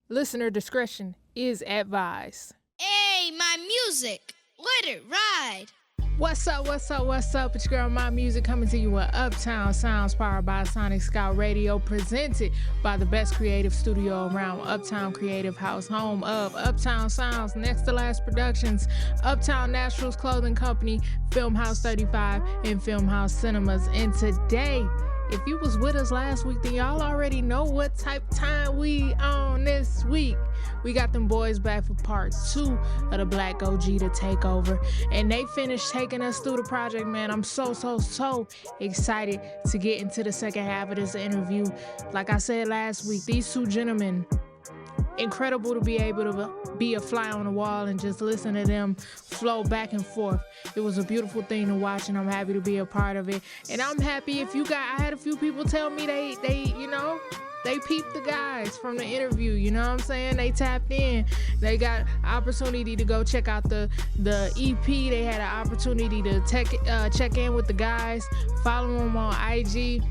Listener discretion is advised. Hey, my music. Let it ride. What's up? It's your girl, Maimuxic, coming to you with Uptown Sounds, powered by Sonic Scout Radio, presented by the best creative studio around, Uptown Creative House, home of Uptown Sounds, Next to Last Productions, Uptown Naturals Clothing Company, Film House 35, and Film House Cinemas. And today, if you was with us last week, then y'all already know what type of time we on this week. We got them boys back for part 2 of the Black Gogeta Takeover, and they finished taking us through the project, man. I'm so excited to get into the second half of this interview. Like I said last week, these two gentlemen, incredible to be able to be a fly on the wall and just listen to them flow back and forth. It was a beautiful thing to watch, and I'm happy to be a part of it. And I'm happy I had a few people tell me they peeped the guys from the interview, you know what I'm saying? They tapped in. They got opportunity to go check out the EP. They had an opportunity to check in with the guys, follow them on IG.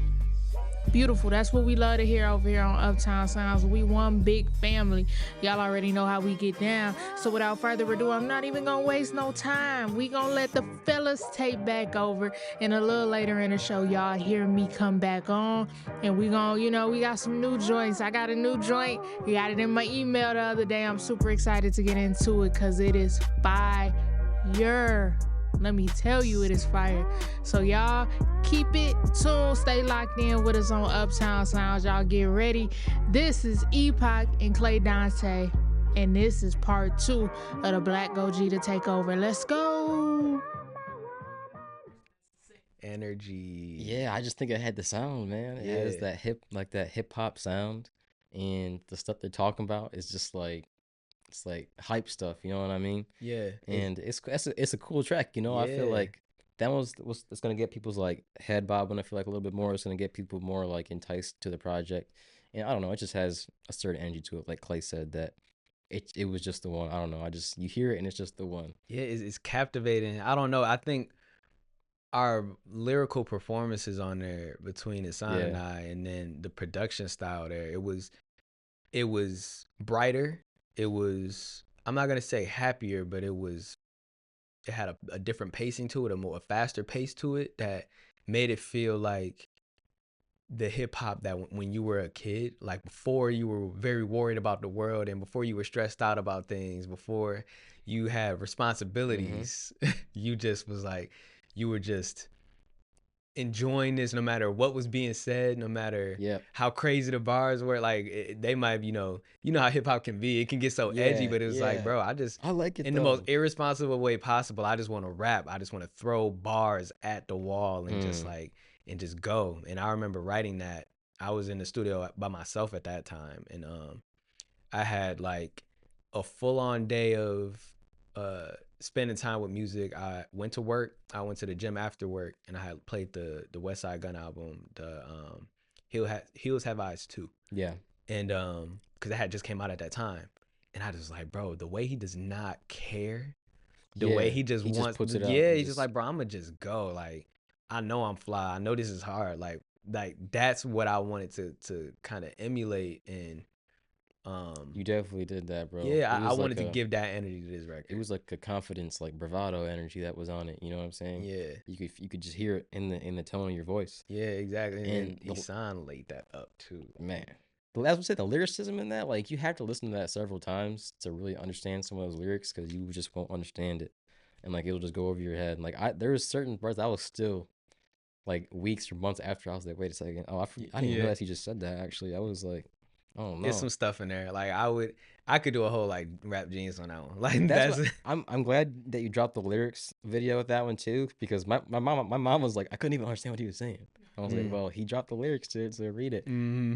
Beautiful. That's what we love to hear over here on Uptown Sounds. We one big family. Y'all already know how we get down. So without further ado, I'm not even gonna waste no time. We gonna let the fellas take back over, and a little later in the show, y'all hear me come back on, and we gonna, we got some new joints. I got a new joint. We got it in my email the other day. I'm super excited to get into it because it is fire. Let me tell you, it is fire. So y'all keep it tuned. Stay locked in with us on Uptown Sounds. Y'all get ready. This is Epoch and Clay Donta, and this is part 2 of the Black Gogeta Takeover. Let's go. Energy. Yeah, I just think it had the sound, man. It has that hip hop sound, and the stuff they're talking about is just like, it's like hype stuff, you know what I mean? Yeah. And it's a cool track, you know. I feel like that it's gonna get people's like head bobbing. I feel like a little bit more. It's gonna get people more like enticed to the project, and I don't know. It just has a certain energy to it, like Clay said, that it was just the one. I don't know. You hear it and it's just the one. Yeah, it's captivating. I don't know. I think our lyrical performances on there between Hassan and I, and then the production style there, it was brighter. It was, I'm not gonna say happier, but it had a different pacing to it, a faster pace to it that made it feel like the hip hop that when you were a kid, like before you were very worried about the world and before you were stressed out about things, before you had responsibilities, you were just enjoying this no matter what was being said, no matter how crazy the bars were. Like they might, you know how hip hop can be. It can get so edgy, but it was like, bro, I like it in the most irresponsible way possible. I just want to rap. I just want to throw bars at the wall and just go. And I remember writing that. I was in the studio by myself at that time, and I had like a full-on day of spending time with music. I went to work. I went to the gym after work, and I had played the West Side Gun album, the Heels Have Eyes too. Yeah. And because it had just came out at that time, and I was like, bro, the way he does not care, the way he just wants, just puts it out. He's just like, bro, I'm gonna just go. Like, I know I'm fly. I know this is hard. Like that's what I wanted to kind of emulate. And you definitely did that, bro. Yeah, I wanted to give that energy to this record. It was like a confidence, like bravado energy that was on it. You know what I'm saying? Yeah. You could just hear it in the tone of your voice. Yeah, exactly. And Hassan laid that up too. Man. But as we said, the lyricism in that, like, you have to listen to that several times to really understand some of those lyrics, because you just won't understand it, and like it'll just go over your head. And like there was certain parts I was still like weeks or months after, I was like, wait a second, I didn't even realize he just said that. Actually, I was like, oh no, there's some stuff in there. Like I could do a whole like Rap Genius on that one. Like I'm glad that you dropped the lyrics video with that one too, because my mom was like, I couldn't even understand what he was saying. I was like, well, he dropped the lyrics to read it.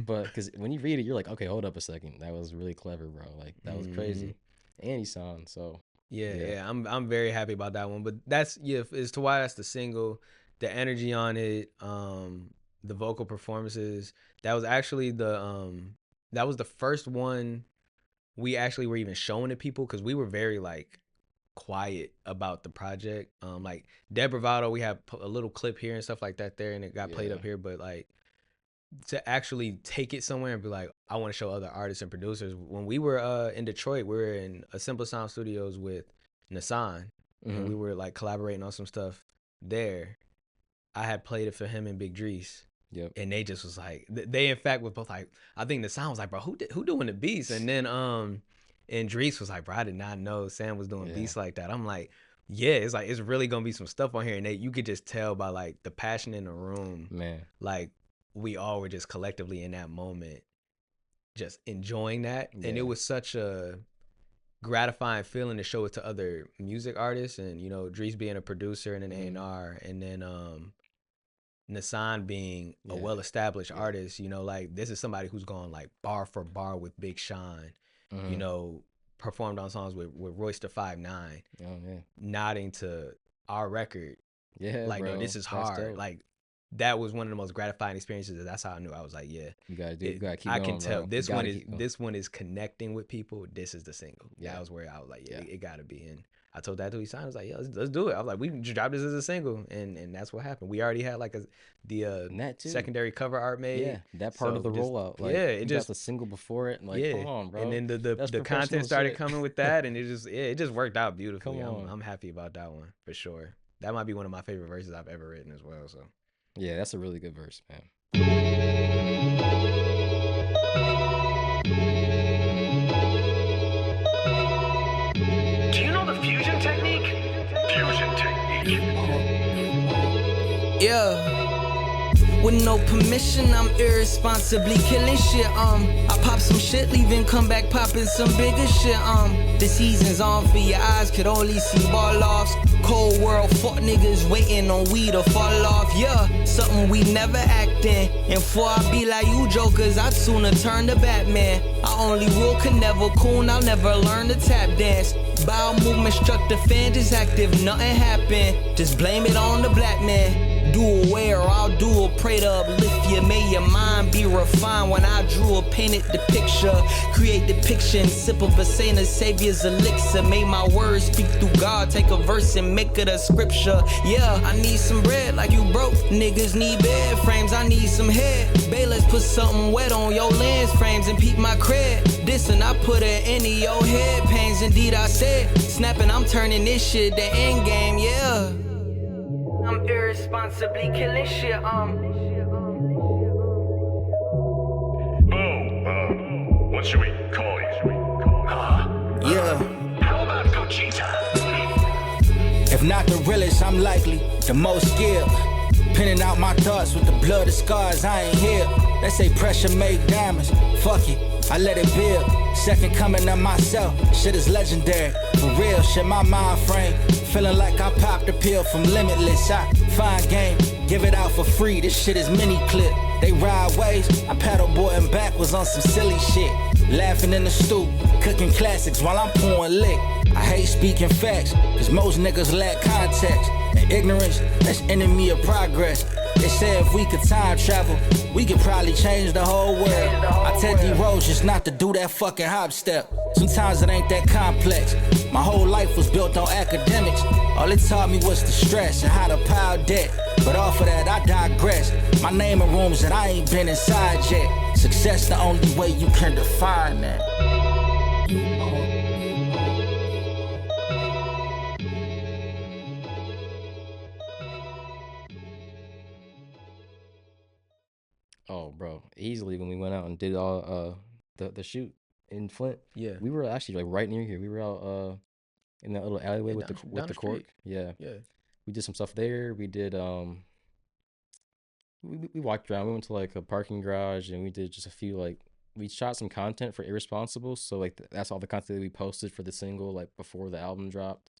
But because when you read it, you're like, okay, hold up a second, that was really clever, bro. Like that was crazy. And he sung, so yeah. I'm very happy about that one. But that's as to why that's the single, the energy on it, the vocal performances. That was actually that was the first one we actually were even showing to people, because we were very like quiet about the project. Like Dead Bravado, we have a little clip here and stuff like that there, and it got played up here, but like to actually take it somewhere and be like, I want to show other artists and producers. When we were in Detroit, we were in a Simple Sound Studios with Nassan, and we were like collaborating on some stuff there. I had played it for him and Big Drees. Yep. And they just was like, they in fact was both like, I think Nassan was like, bro, who doing the beats? And then and Drees was like, bro, I did not know Sam was doing beats like that. I'm like, yeah, it's like, it's really gonna be some stuff on here, and you could just tell by like the passion in the room, man. Like we all were just collectively in that moment, just enjoying that, and it was such a gratifying feeling to show it to other music artists, and you know, Drees being a producer and an A&R, and then Nassan being a well-established artist, you know, like this is somebody who's gone like bar for bar with Big Sean, you know, performed on songs with Royce the 5'9", nodding to our record. Yeah, like, bro, no, this is hard. Like, that was one of the most gratifying experiences. That's how I knew. I was like, yeah, you gotta keep going. I can tell this one is connecting with people. This is the single. Yeah, that was where I was like, yeah, it gotta be. And I told that to he signed. I was like, yeah, let's do it. I was like, we can drop this as a single, and that's what happened. We already had like the secondary cover art made. Yeah, that part of the rollout. Like, it just got the single before it. And like, come on, bro. And then the content started coming with that, and it just worked out beautifully. I'm happy about that one for sure. That might be one of my favorite verses I've ever written as well. So yeah, that's a really good verse, man. Do you know the fusion technique? Fusion technique. Yeah. With no permission, I'm irresponsibly killing shit. I pop some shit, leaving, come back popping some bigger shit. The season's on for your eyes, could only see ball offs. Cold world, fuck niggas waiting on we to fall off. Yeah, something we never act in. And before I be like you jokers, I'd sooner turn to Batman. I only rule can never coon, I'll never learn to tap dance. Bowel movement struck the fan, just active, nothing happened. Just blame it on the black man. Do away or I'll do a pray to uplift you. May your mind be refined when I drew or painted the picture. Create the picture and sip of a saint, a savior's elixir. May my words speak through God. Take a verse and make it a scripture. Yeah, I need some bread like you broke. Niggas need bed frames, I need some head. Babe, let's put something wet on your lens frames and peep my cred. This and I put it into your head pains. Indeed I said, snapping, I'm turning this shit to end game, yeah. I'm irresponsibly killing shit, What should we call you? Yeah. How about Gogeta? If not the realest, I'm likely the most skilled. Pinning out my thoughts with the blood of scars, I ain't here. They say pressure make diamonds, fuck it, I let it build. Second coming of myself, shit is legendary. For real, shit my mind frame. Feeling like I popped a pill from Limitless. I find game, give it out for free, this shit is mini clip. They ride waves, I paddleboarding backwards on some silly shit. Laughing in the stoop, cooking classics while I'm pouring lick. I hate speaking facts, cause most niggas lack context. And ignorance, that's enemy of progress. They say if we could time travel, we could probably change the whole world. I tell D-Rose just not to do that fucking hop step. Sometimes it ain't that complex. My whole life was built on academics. All it taught me was the stress and how to pile debt. But off of that, I digress. My name in rooms that I ain't been inside yet. Success the only way you can define that. Oh, bro, easily when we went out and did all the shoot in Flint. yeah, We were actually like right near here. We were out in that little alleyway with down the the court. street. Yeah. yeah. We did some stuff there. We did we walked around. We went to like a parking garage and we did just a few like we shot some content for Irresponsible. So like that's all the content that we posted for the single like before the album dropped.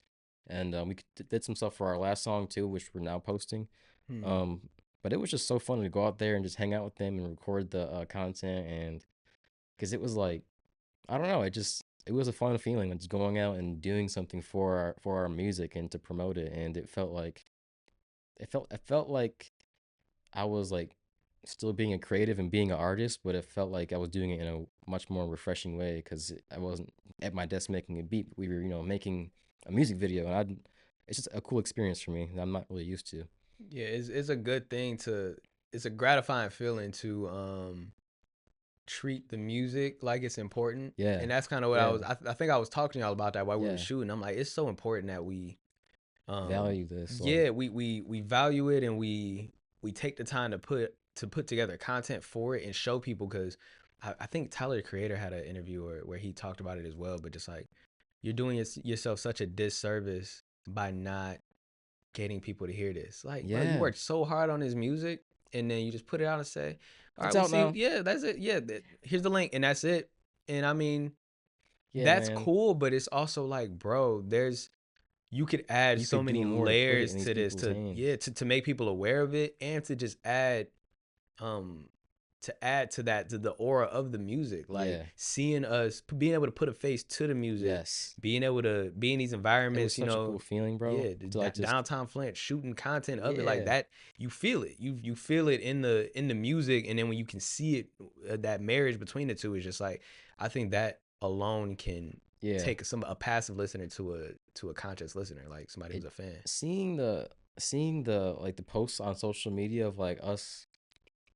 And we did some stuff for our last song too, which we're now posting. But it was just so fun to go out there and just hang out with them and record the content, and because it was like I don't know, it was a fun feeling just going out and doing something for our music and to promote it, and it felt like I was like still being a creative and being an artist, but it felt like I was doing it in a much more refreshing way because I wasn't at my desk making a beat. We were making a music video, and it's just a cool experience for me that I'm not really used to. Yeah, it's a good thing to it's a gratifying feeling to treat the music like it's important. Yeah. And that's kind of what I think I was talking to y'all about that while we were Yeah. shooting. I'm like, it's so important that we Value this. yeah, we value it, and we take the time to put together content for it and show people, because I think Tyler the Creator had an interview where he talked about it as well, but just like, you're doing yourself such a disservice by not getting people to hear this. Like, bro, you Yeah. worked so hard on this music, and then you just put it out and say, all right, It's we'll out see. now. Yeah, that's it. Yeah, here's the link, and that's it. And I mean, Yeah, that's man. cool, but it's also like, bro, you could add You so could do many more to put it layers in these to this, people's hands. to make people aware of it, and to just add to that, to the aura of the music, like Yeah. seeing us being able to put a face to the music, Yes. being able to be in these It was environments, you such a know, cool feeling, bro. yeah, To like just downtown Flint, shooting content of it like Yeah. that. You feel it, you feel it in the music, and then when you can see it, that marriage between the two is just like, I think that alone can Yeah. take a passive listener to a conscious listener, like somebody who's a fan. Seeing the like the posts on social media of like us,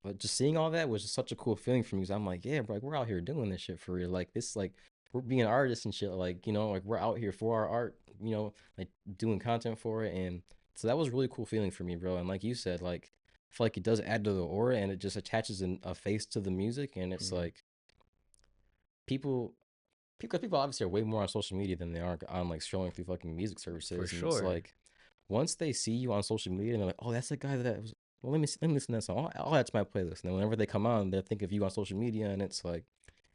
but just seeing all that was just such a cool feeling for me, because I'm like, yeah, bro, like we're out here doing this shit for real. Like this, like we're being artists and shit. Like, you know, like we're out here for our art, you know, like doing content for it. And so that was a really cool feeling for me, bro. And like you said, like I feel like it does add to the aura, and it just attaches a face to the music. And it's like people, because people obviously are way more on social media than they are on like scrolling through fucking music services. For And sure. it's like, once they see you on social media and they're like, oh, that's the guy that was, well, let me listen to that song. I'll add to my playlist. And then whenever they come on, they'll think of you on social media, and it's like,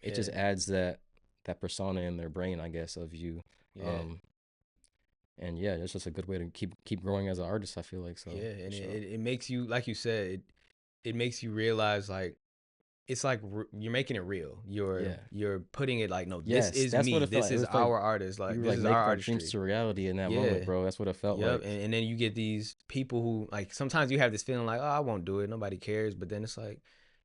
it just Yeah. adds that persona in their brain, I guess, of you. Yeah. And yeah, it's just a good way to keep growing as an artist, I feel like. So Yeah, and sure. it makes you, like you said, it makes you realize, like, it's like you're making it real. You're putting it like, no, Yes, this is that's what me. it felt This like. It is was like our artist. Like, you were this like is our making our dreams artistry. to reality in that Yeah. moment, bro. That's what it felt Yep. like. And then you get these people who, like, sometimes you have this feeling like, oh, I won't do it, nobody cares. But then it's like,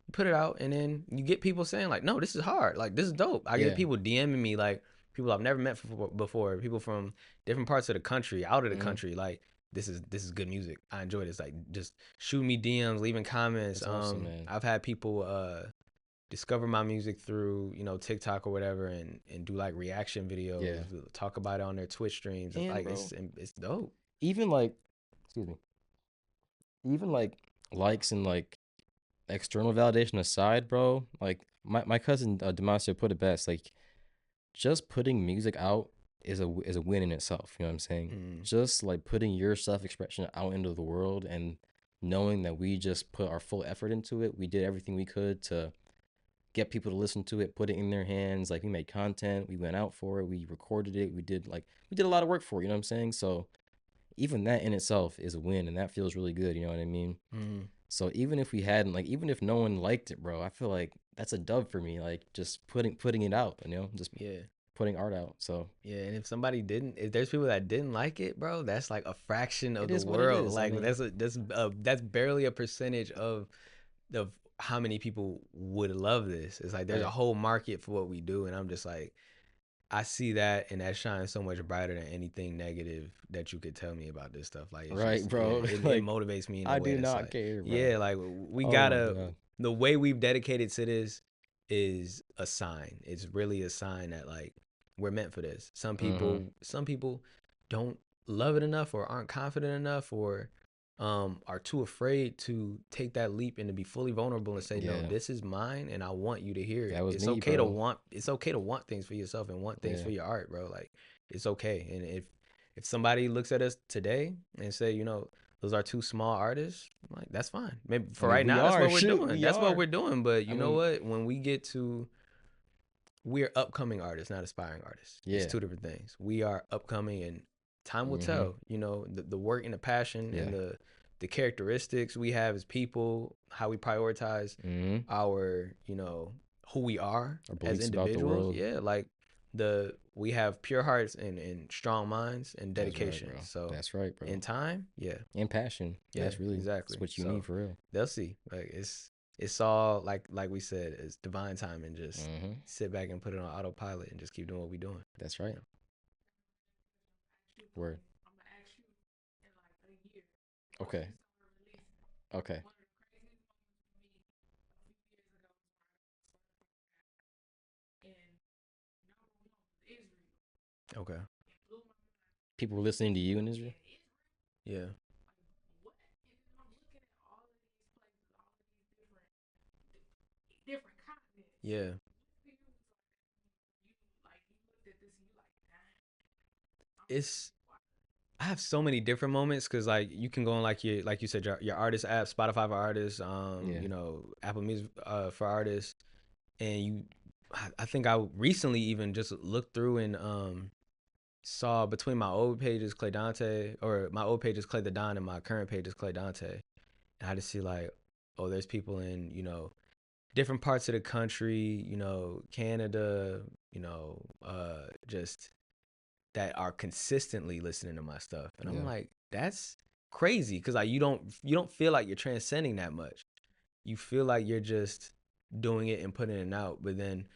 you put it out, and then you get people saying like, no, this is hard. Like, this is dope. I Yeah. get people DMing me, like, people I've never met before, people from different parts of the country, out of the country, like, this is good music. I enjoy this. Like, just shoot me DMs, leaving comments. That's awesome, man. I've had people discover my music through, you know, TikTok or whatever, and do like reaction videos, Yeah. talk about it on their Twitch streams. And Like, bro, it's dope. even like, excuse me, even like likes and like external validation aside, bro, like my cousin Demasio put it best, like just putting music out is a win in itself. You know what I'm saying? Just like putting your self-expression out into the world, and knowing that we just put our full effort into it. We did everything we could to get people to listen to it, put it in their hands. Like, we made content, we went out for it, we recorded it, we did a lot of work for it, you know what I'm saying? So even that in itself is a win, and that feels really good, you know what I mean? So even if we hadn't, like, even if no one liked it, bro, I feel like that's a dub for me. Like, just putting it out, you know, just putting art out. So yeah, and if there's people that didn't like it, bro, that's like a fraction of It the is what it world. is. Like, I mean, that's barely a percentage of how many people would love this. It's like there's a Right. whole market for what we do, and I'm just like, I see that, and that shines so much brighter than anything negative that you could tell me about this stuff. Like, it's Right, just, bro. it Like, motivates me in a I way do that's not like, care, bro. yeah, like, we Oh my gotta, God. the way we've dedicated to this is a sign. It's really a sign that, like, we're meant for this. Some people don't love it enough, or aren't confident enough, or are too afraid to take that leap and to be fully vulnerable and say, no, Yeah. this is mine, and I want you to hear it. That was It's me, okay bro. it's okay to want things for yourself and want things Yeah. for your art, bro. Like, it's okay. And if somebody looks at us today and say, you know, those are two small artists, like, that's fine. Maybe for I mean, right we now, that's are. what we're Shoot, doing. we That's what are. we're doing. But you I know mean- what? When we get to, we're upcoming artists, not aspiring artists. Yeah. It's two different things. We are upcoming, and time will tell. You know, the work and the passion and the characteristics we have as people, how we prioritize our, you know, who we are Our as beliefs about the individuals. world. Yeah, like, we have pure hearts and strong minds and That's right, dedication. bro. So That's right, bro. in time, And passion. yeah, That's really exactly. That's what you So need for real. they'll see. Like, it's all like we said, it's divine time, and just sit back and put it on autopilot and just keep doing what we're doing. That's right. Word. Okay. Okay. Okay. People were listening to you in Israel. Yeah. Different continents. Yeah. It's I have so many different moments because like you can go on like you said your artist app, Spotify for artists, Yeah. you know, Apple Music for artists, and I think I recently even just looked through and saw between my old pages Clay Dante, or my old page is Clay the Don and my current page is Clay Dante, and I just see like, oh, there's people in, you know, different parts of the country, you know, Canada, you know, just that are consistently listening to my stuff, and I'm Yeah. like, that's crazy because like you don't feel like you're transcending that much. You feel like you're just doing it and putting it out, but then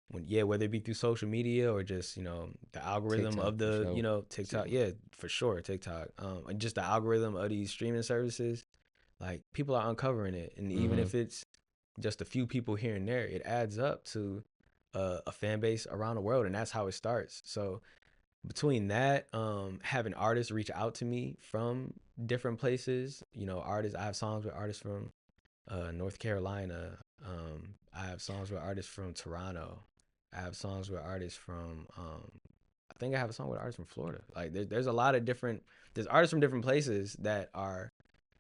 whether it be through social media or just, you know, the algorithm TikTok, of for the, you sure. know, TikTok, yeah, for sure, TikTok, and just the algorithm of these streaming services, like people are uncovering it, and even if it's just a few people here and there, it adds up to a fan base around the world, and that's how it starts. So between that, having artists reach out to me from different places, you know, artists, I have songs with artists from North Carolina. I have songs with artists from Toronto. I have songs with artists from I think I have a song with artists from Florida. Like there's a lot of different, there's artists from different places that are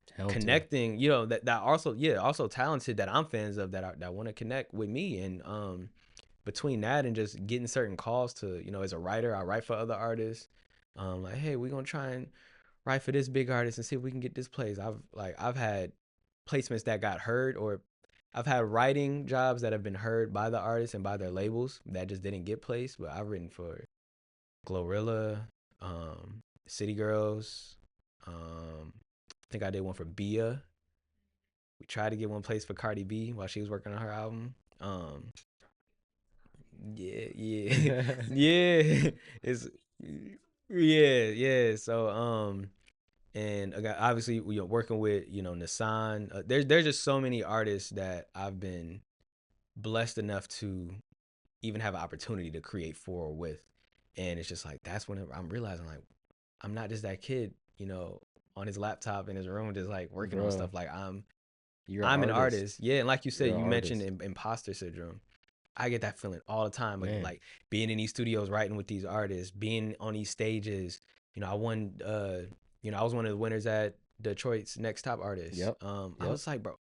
Talented. connecting, you know, that also, yeah, also talented, that I'm fans of, that want to connect with me. And between that and just getting certain calls to, you know, as a writer, I write for other artists. Like, hey, we're gonna try and write for this big artist and see if we can get this place. I've had placements that got heard, or I've had writing jobs that have been heard by the artists and by their labels that just didn't get placed. But I've written for Glorilla, City Girls. I think I did one for Bia. We tried to get one placed for Cardi B while she was working on her album. Yeah, yeah. It's yeah. So and again, obviously we are working with, you know, Nissan. There's just so many artists that I've been blessed enough to even have an opportunity to create for or with, and it's just like that's when I'm realizing like I'm not just that kid, you know, on his laptop in his room just like working on stuff. Like You're I'm an an artist. artist. Yeah, and like you said, You're an you mentioned artist. imposter syndrome. I get that feeling all the time. Man. Like being in these studios, writing with these artists, being on these stages. You know, I won. You know, I was one of the winners at Detroit's Next Top Artist. Yep. I was like, bro,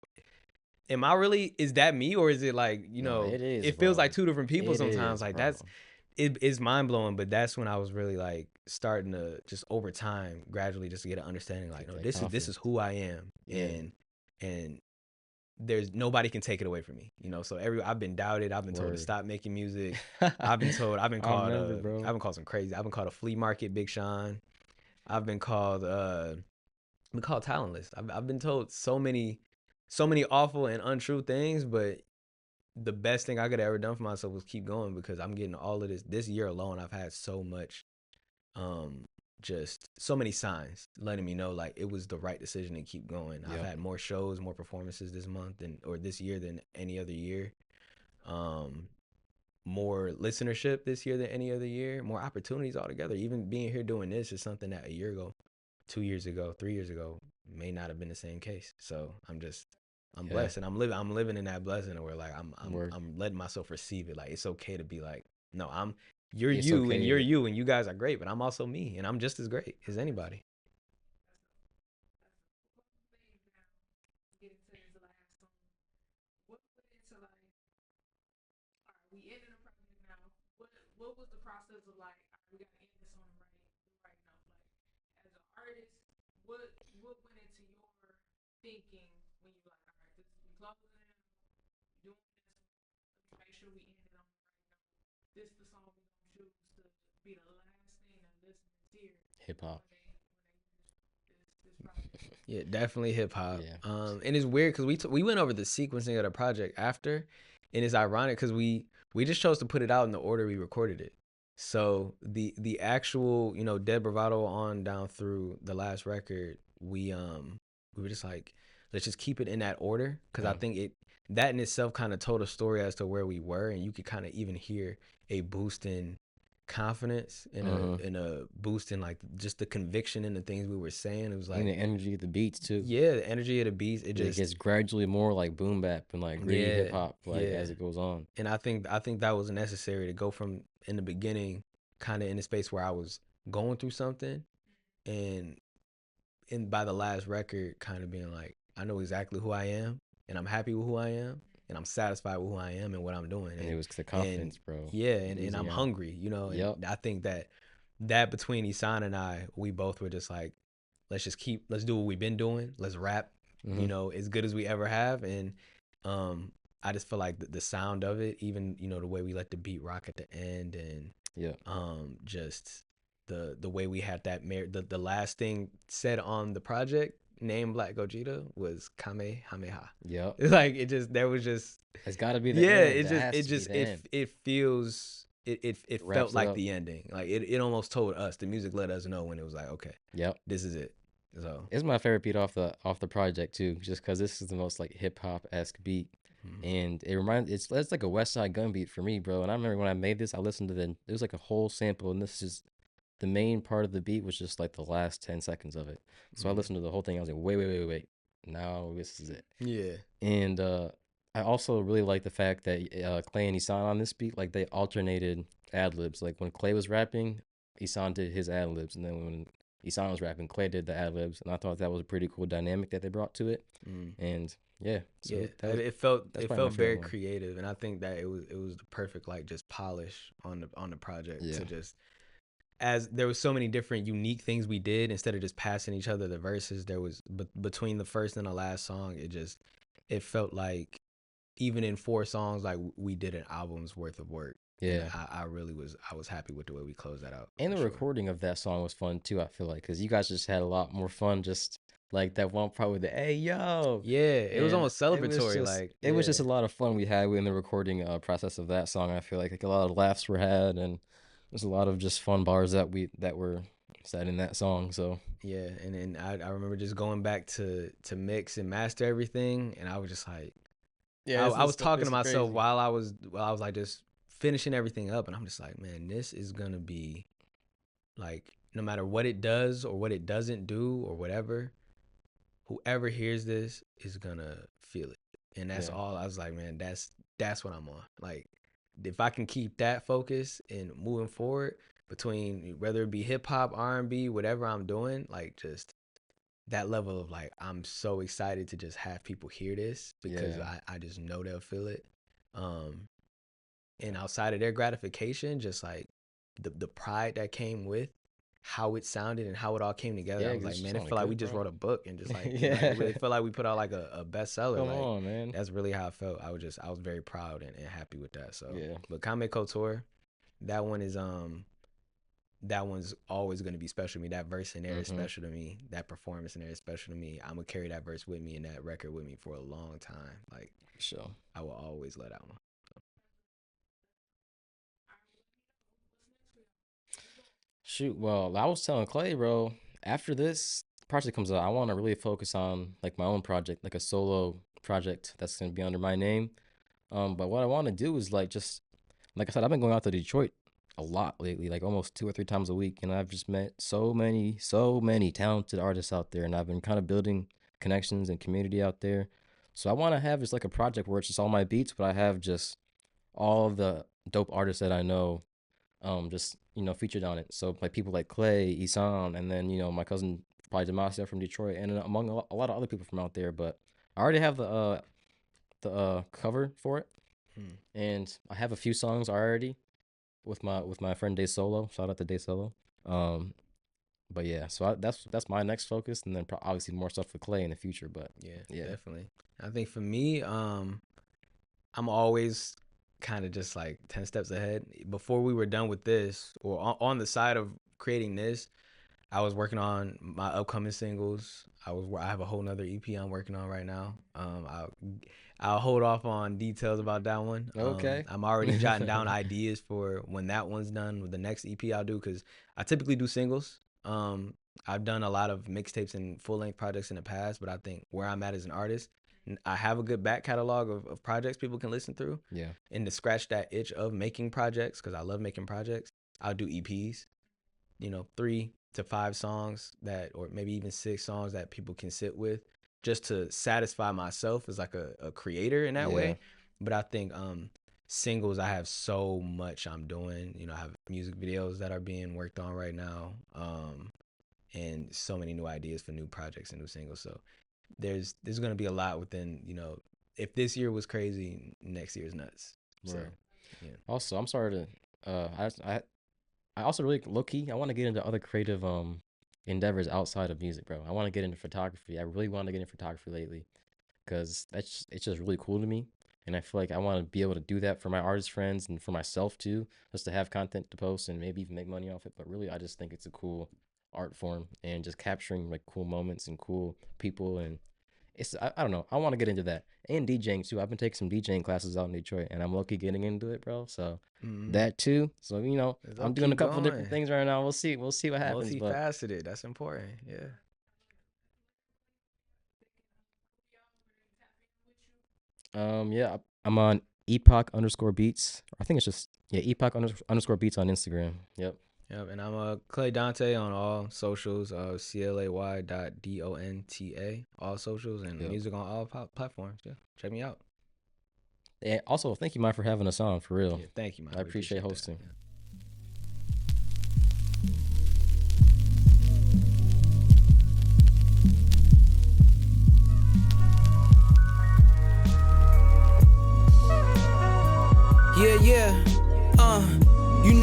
am I really? Is that me, or is it like, you No, know? it is, It feels bro. like two different people It sometimes. is, Like bro. it's mind blowing. But that's when I was really like starting to just over time, gradually, just to get an understanding. Like, no, That this is confidence. who I am, Yeah. and there's nobody can take it away from me, you know. So I've been doubted, I've been told to Word. stop making music. I've been I called remember, bro. I've been called some crazy. I've been called a flea market Big Sean. I've been called talentless. I've been told so many awful and untrue things, but the best thing I could have ever done for myself was keep going, because I'm getting all of this year alone. I've had so much just so many signs letting me know like it was the right decision to keep going. Yep. I've had more shows, more performances this month or this year than any other year. More listenership this year than any other year, more opportunities altogether. Even being here doing this is something that a year ago, 2 years ago, 3 years ago may not have been the same case. So I'm Yeah. blessed, and I'm living in that blessing where like Word. I'm letting myself receive it. Like it's okay to be like, no, you're It's you okay and you're to- you and you guys are great, but I'm also me and I'm just as great as anybody. Get into this last song. What went into like, all right, we ended the project now. What was the process of like, all right, we gotta end this on the right note. Like as an artist, what went into your thinking when you like, all right, this we closing it out, doing this, let's make sure we end it on the right note. This is the song we gonna choose to be the last thing that listeners hear. Hip hop. This project. Yeah, definitely hip hop. Yeah. And it's weird because we went over the sequencing of the project after, and it's ironic because we just chose to put it out in the order we recorded it. So the actual, you know, Dead Bravado on down through the last record, we were just like, let's just keep it in that order, because I think that in itself kind of told a story as to where we were, and you could kind of even hear a boost in confidence and a boost in like just the conviction in the things we were saying. It was like, and the energy of the beats too. yeah, the energy of the beats. It It just gets gradually more like boom bap and like gritty hip hop like as it goes on. And I think that was necessary to go from in the beginning, kind of in a space where I was going through something, and by the last record, kind of being like, I know exactly who I am, and I'm happy with who I am, and I'm satisfied with who I am and what I'm doing. And it was the confidence, bro. Yeah, and I'm hungry, you know. Yep. And I think that between Isan and I, we both were just like, let's do what we've been doing. Let's rap, you know, as good as we ever have. And I just feel like the sound of it, even, you know, the way we let the beat rock at the end, and just the way we had that the last thing said on the project named Black Gogeta was Kamehameha. Yep. Like it's got to be the end. It feels it felt like up. the ending. Like it almost told us, the music let us know when it was like, okay, yep, this is it. So it's my favorite beat off the project too, just because this is the most like hip hop-esque beat. And it's like a West Side Gun beat for me, bro. And I remember when I made this, I listened to it was like a whole sample, and this is the main part of the beat was just like the last 10 seconds of it. So I listened to the whole thing. I was like, wait. Now this is it. Yeah. And I also really like the fact that Clay and Isan on this beat, like they alternated ad libs. Like when Clay was rapping, Isan did his ad libs, and then when Isan was rapping, Clay did the ad libs. And I thought that was a pretty cool dynamic that they brought to it. And yeah, so it felt very creative, and I think that it was the perfect like just polish on the project to just, as there was so many different unique things we did, instead of just passing each other the verses, there was between the first and the last song, it felt like even in 4 songs, like we did an album's worth of work. Yeah, I was happy with the way we closed that out. And the recording of that song was fun too, I feel like, because you guys just had a lot more fun, just like that one part with the hey yo. Yeah, it was almost celebratory. It was just a lot of fun we had in the recording process of that song. I feel like a lot of laughs were had, and there's a lot of just fun bars that were said in that song. So yeah, and then I remember just going back to mix and master everything, and I was just like, I was talking to myself while I was like just finishing everything up, and I'm just like, man, this is gonna be like, no matter what it does or what it doesn't do or whatever, whoever hears this is gonna feel it. And that's all. I was like, man, that's what I'm on. Like, if I can keep that focus and moving forward, between whether it be hip hop, R&B, whatever I'm doing, like just that level of like, I'm so excited to just have people hear this, because I just know they'll feel it. And outside of their gratification, just like the pride that came with how it sounded and how it all came together. I was like, man, it felt like we just wrote a book, and just like, it really felt like we put out like a bestseller. Come like, on, man. That's really how I felt. I was very proud and happy with that. So yeah. But Kame Couture, that one is that one's always gonna be special to me. That verse in there is special to me. That performance in there is special to me. I'm gonna carry that verse with me and that record with me for a long time. Like, sure, I will always let that one. Shoot, well, I was telling Clay, bro, after this project comes out, I want to really focus on like my own project, like a solo project that's gonna be under my name. But what I want to do is like just like I said, I've been going out to Detroit a lot lately, like almost 2 or 3 times a week, and I've just met so many talented artists out there, and I've been kind of building connections and community out there. So I want to have just like a project where it's just all my beats, but I have just all of the dope artists that I know, just featured on it. So like people like Clay, Isan, and then my cousin probably Demacia from Detroit, and among a lot of other people from out there. But I already have the cover for it, and I have a few songs already with my friend Day Solo. Shout out to Day Solo. But yeah, so that's my next focus, and then obviously more stuff for Clay in the future. But yeah, definitely. I think for me, I'm always kind of just like 10 steps ahead. Before we were done with this, or on the side of creating this, I was working on my upcoming singles. I have a whole nother EP I'm working on right now. I'll hold off on details about that one. Okay. I'm already jotting down ideas for when that one's done with the next EP I'll do, because I typically do singles. I've done a lot of mixtapes and full-length projects in the past, but I think where I'm at as an artist, I have a good back catalog of projects people can listen through. Yeah. And to scratch that itch of making projects, because I love making projects, I'll do EPs, 3 to 5 songs or maybe even 6 songs that people can sit with, just to satisfy myself as like a creator in that way. But I think singles, I have so much I'm doing. I have music videos that are being worked on right now, and so many new ideas for new projects and new singles. So there's going to be a lot within, if this year was crazy, next year's nuts. So, Right. yeah. Also, I'm sorry to I also really low key, I want to get into other creative endeavors outside of music, bro. I want to get into photography. I really want to get into photography lately because it's just really cool to me. And I feel like I want to be able to do that for my artist friends and for myself too, just to have content to post and maybe even make money off it. But really, I just think it's a cool art form and just capturing like cool moments and cool people. And I don't know. I want to get into that. And DJing too. I've been taking some DJing classes out in Detroit and I'm low-key getting into it, bro. So that too. So, I'm doing a couple different things right now. We'll see what happens. Multifaceted. That's important. Yeah. Yeah, I'm on Epoch_beats. I think it's just Epoch_beats on Instagram. Yep. And I'm Clay Donta on all socials. CLAY.DONTA all socials, and music on all platforms. Yeah, check me out. And also, thank you, Mike, for having us on. For real. Yeah, thank you, Mike. I appreciate hosting. Yeah.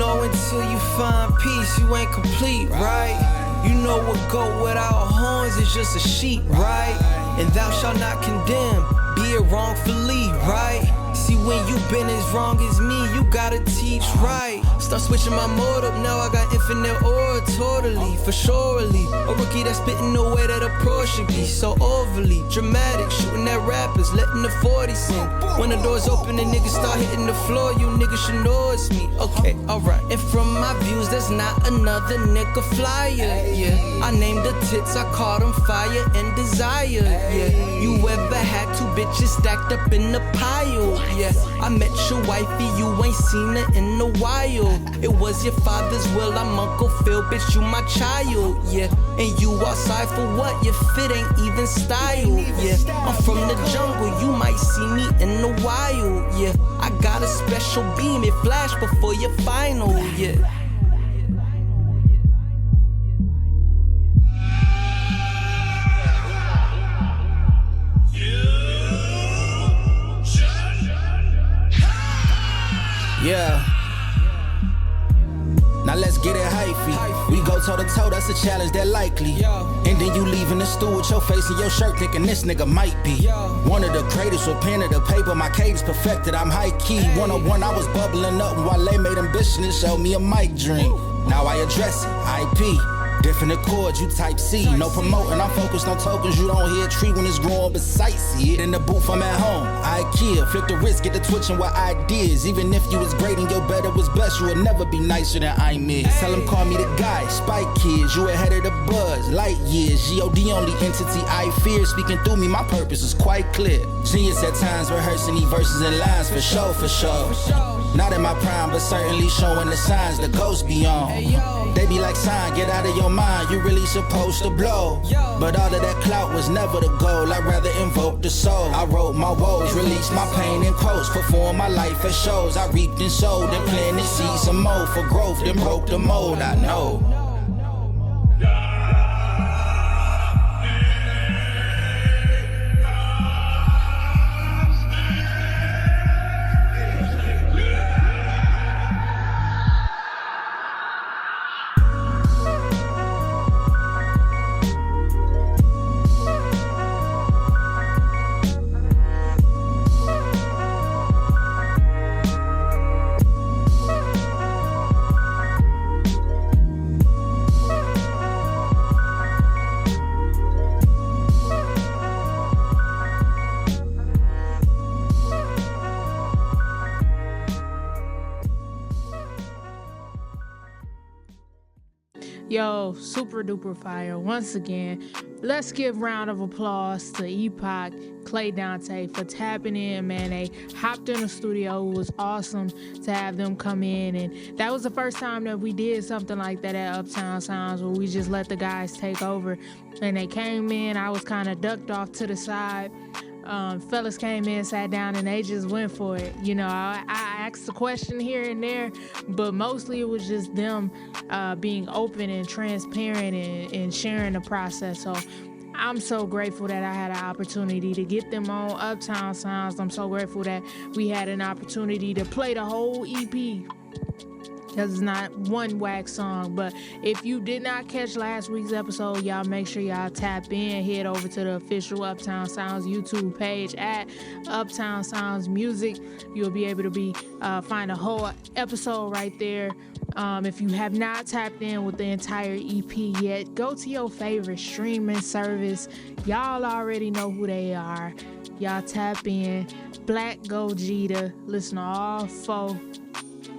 Until you find peace, you ain't complete, right? You know what goat without horns is just a sheep, right? And thou shalt not condemn, be it wrongfully, right? See, when you been as wrong as me, you gotta teach right. Start switching my mode up, now I got infinite aura, totally, for surely. A rookie that's spitting the way that a pro should be, so overly dramatic, shooting at rappers, letting the 40 sing. When the doors open and niggas start hitting the floor, you niggas should know it's me. Okay, alright. And from my views, there's not another nigga flyer, yeah. I named the tits, I called them fire and desire, yeah. You ever had 2 bitches stacked up in the pile, yeah. I met your wifey, you ain't seen her in a while. It was your father's will, I'm Uncle Phil, bitch, you my child, yeah. And you outside for what? Your fit ain't even style, yeah. I'm from the jungle, you might see me in the wild, yeah. I got a special beam, it flash before your final, yeah. Yeah. Now let's get it hyphy. We go toe to toe, that's a challenge that likely. And then you leave in the stool with your face in your shirt, thinking this nigga might be one of the greatest with pen of the paper. My cadence perfected, I'm high key. 101, I was bubbling up while they made ambition and showed me a mic dream. Now I address it, IP. Different accords, you type C. No promoting, I'm focused on tokens. You don't hear a tree when it's growing, but sight see it. In the booth, I'm at home. IKEA, flip the wrist, get the twitching with ideas. Even if you was great and your better was best, you would never be nicer than I'm is. Tell them call me the guy, Spike Kids. You ahead of the buzz, light years. G.O.D. only entity I fear. Speaking through me, my purpose is quite clear. Genius at times, rehearsing these verses and lines for sure, for sure. Not in my prime, but certainly showing the signs the ghost beyond. They be like, sign, get out of your mind, you really supposed to blow. But all of that clout was never the goal, I'd rather invoke the soul. I wrote my woes, released my pain in quotes, perform my life as shows. I reaped and sowed, then planted seeds some more for growth, then broke the mold, I know. Yo, super duper fire. Once again, let's give round of applause to Epoch, Clay Donta for tapping in, man. They hopped in the studio. It was awesome to have them come in. And that was the first time that we did something like that at Uptown Sounds, where we just let the guys take over. And they came in. I was kind of ducked off to the side. Fellas came in, sat down, and they just went for it. You know, I asked a question here and there, but mostly it was just them being open and transparent and sharing the process. So I'm so grateful that I had an opportunity to get them on Uptown Sounds. I'm so grateful that we had an opportunity to play the whole EP. Because it's not one wax song. But if you did not catch last week's episode, y'all make sure y'all tap in. Head over to the official Uptown Sounds YouTube page at Uptown Sounds Music. You'll be able to find a whole episode right there. If you have not tapped in with the entire EP yet, go to your favorite streaming service. Y'all already know who they are. Y'all tap in. Black Gogeta. Listen to all four.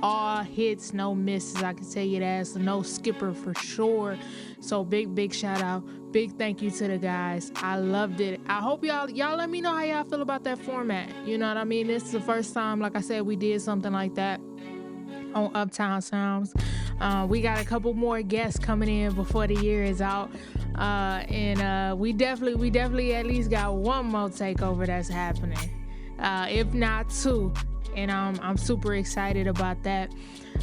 All hits, no misses. I can tell you that. So no skipper for sure. So big shout out. Big thank you to the guys. I loved it. I hope y'all let me know how y'all feel about that format. You know what I mean? This is the first time, like I said, we did something like that on Uptown Sounds. We got a couple more guests coming in before the year is out. And we definitely at least got one more takeover that's happening. If not two. And I'm super excited about that.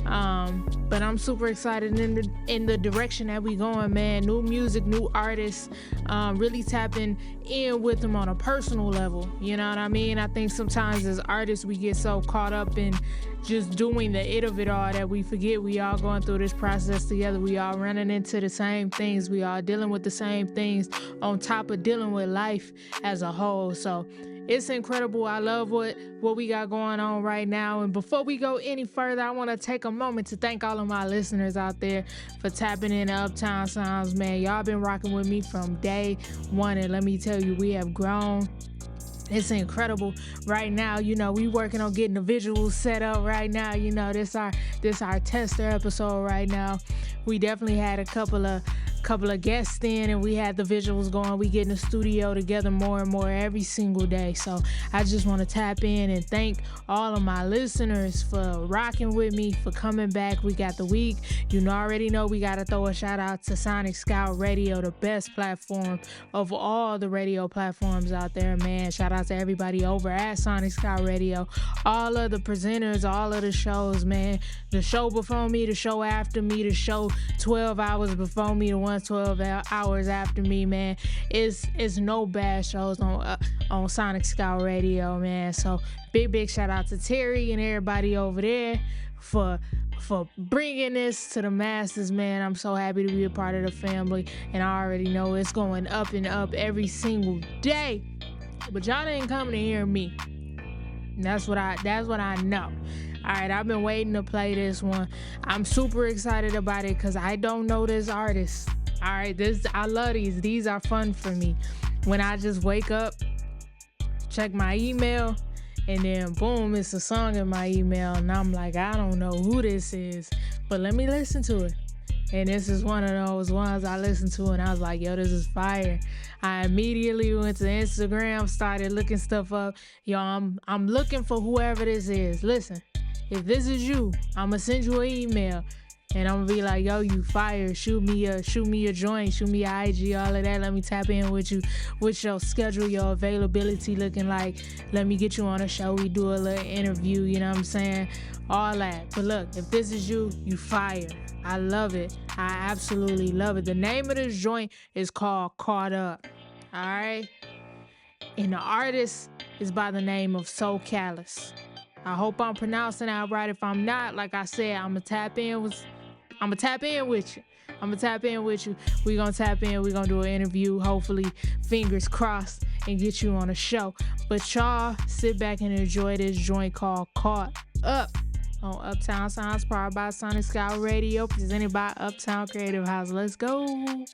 But I'm super excited in the direction that we going, man. New music, new artists, really tapping in with them on a personal level. You know what I mean? I think sometimes as artists we get so caught up in just doing the it of it all that we forget we all going through this process together. We all running into the same things. We all dealing with the same things on top of dealing with life as a whole. So it's incredible. I love what we got going on right now. And before we go any further, I want to take a moment to thank all of my listeners out there for tapping in Uptown Sounds, man. Y'all been rocking with me from day one. And let me tell you, we have grown. It's incredible right now. You know, we working on getting the visuals set up right now. You know, this our tester episode right now. We definitely had a couple of guests in, and we had the visuals going. We get in the studio together more and more every single day. So I just want to tap in and thank all of my listeners for rocking with me, for coming back. We got the week. You already know we got to throw a shout out to Sonic Scout Radio, the best platform of all the radio platforms out there, man. Shout out to everybody over at Sonic Scout Radio. All of the presenters, all of the shows, man. The show before me, the show after me, the show 12 hours before me, the one 12 hours after me, man. It's no bad shows on Sonic Scout Radio, man. So big shout out to Terry and everybody over there for bringing this to the masses, man. I'm so happy to be a part of the family, and I already know it's going up and up every single day. But y'all ain't coming to hear me. That's what I know. All right, I've been waiting to play this one. I'm super excited about it because I don't know this artist. All right, I love these. These are fun for me. When I just wake up, check my email, and then boom, it's a song in my email, and I'm like, I don't know who this is, but let me listen to it. And this is one of those ones I listened to, and I was like, yo, this is fire. I immediately went to Instagram, started looking stuff up. Yo, I'm looking for whoever this is. Listen, if this is you, I'm gonna send you an email, and I'm gonna be like, yo, you fire. Shoot me a joint, shoot me a IG, all of that. Let me tap in with you, with your schedule, your availability looking like. Let me get you on a show. We do a little interview, you know what I'm saying? All that. But look, if this is you, you fire. I love it. I absolutely love it. The name of this joint is called Caught Up. All right? And the artist is by the name of So Callous. I hope I'm pronouncing that right. If I'm not, like I said, I'm gonna tap in with you. We're gonna tap in. We're gonna do an interview. Hopefully, fingers crossed, and get you on a show. But y'all sit back and enjoy this joint called Caught Up on Uptown Sounds, powered by Sonic Scout Radio, presented by Uptown Creative House. Let's go.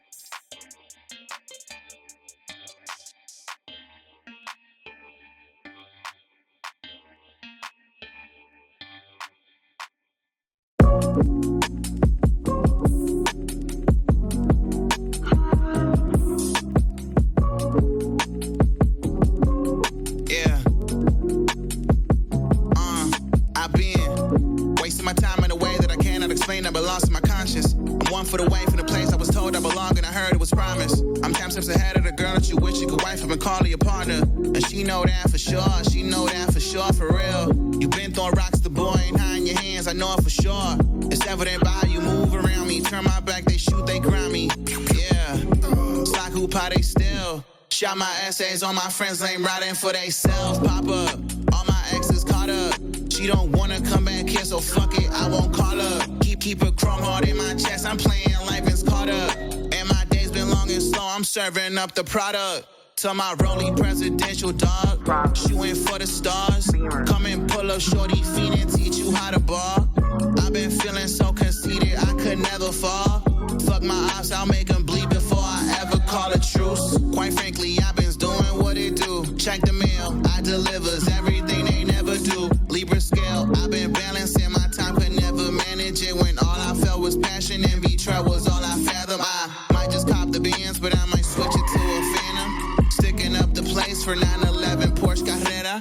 one foot away from the place I was told I belong and I heard it was promised. I'm 10 steps ahead of the girl that you wish you could wife up and call her your partner. And she know that for sure, she know that for sure, for real. You been throwing rocks, the boy ain't high in your hands, I know it for sure. It's evident by how you move around me. Turn my back, they shoot, they grind me. Yeah, it's like who pot they still. Shot my essays on my friends, ain't riding for they self. Pop up, all my exes caught up. She don't wanna come back here, so fuck it, I won't call her. Keep a chrome heart in my chest, I'm playing life is caught up. And my days been long and slow, I'm serving up the product. To my rolling presidential dog, shooting for the stars. Come and pull up shorty feet and teach you how to ball. I've been feeling so conceited, I could never fall. Fuck my ops, I'll make them bleed before I ever call a truce. Quite frankly, I've been doing what it do. Check the mail, I delivers everything they never do. Libra scale, I've been balancing my time, could never manage it when all I felt was passion and betrayal was all I fathom. I might just cop the Benz, but I might switch it to a Phantom. Sticking up the place for 911 Porsche Carrera.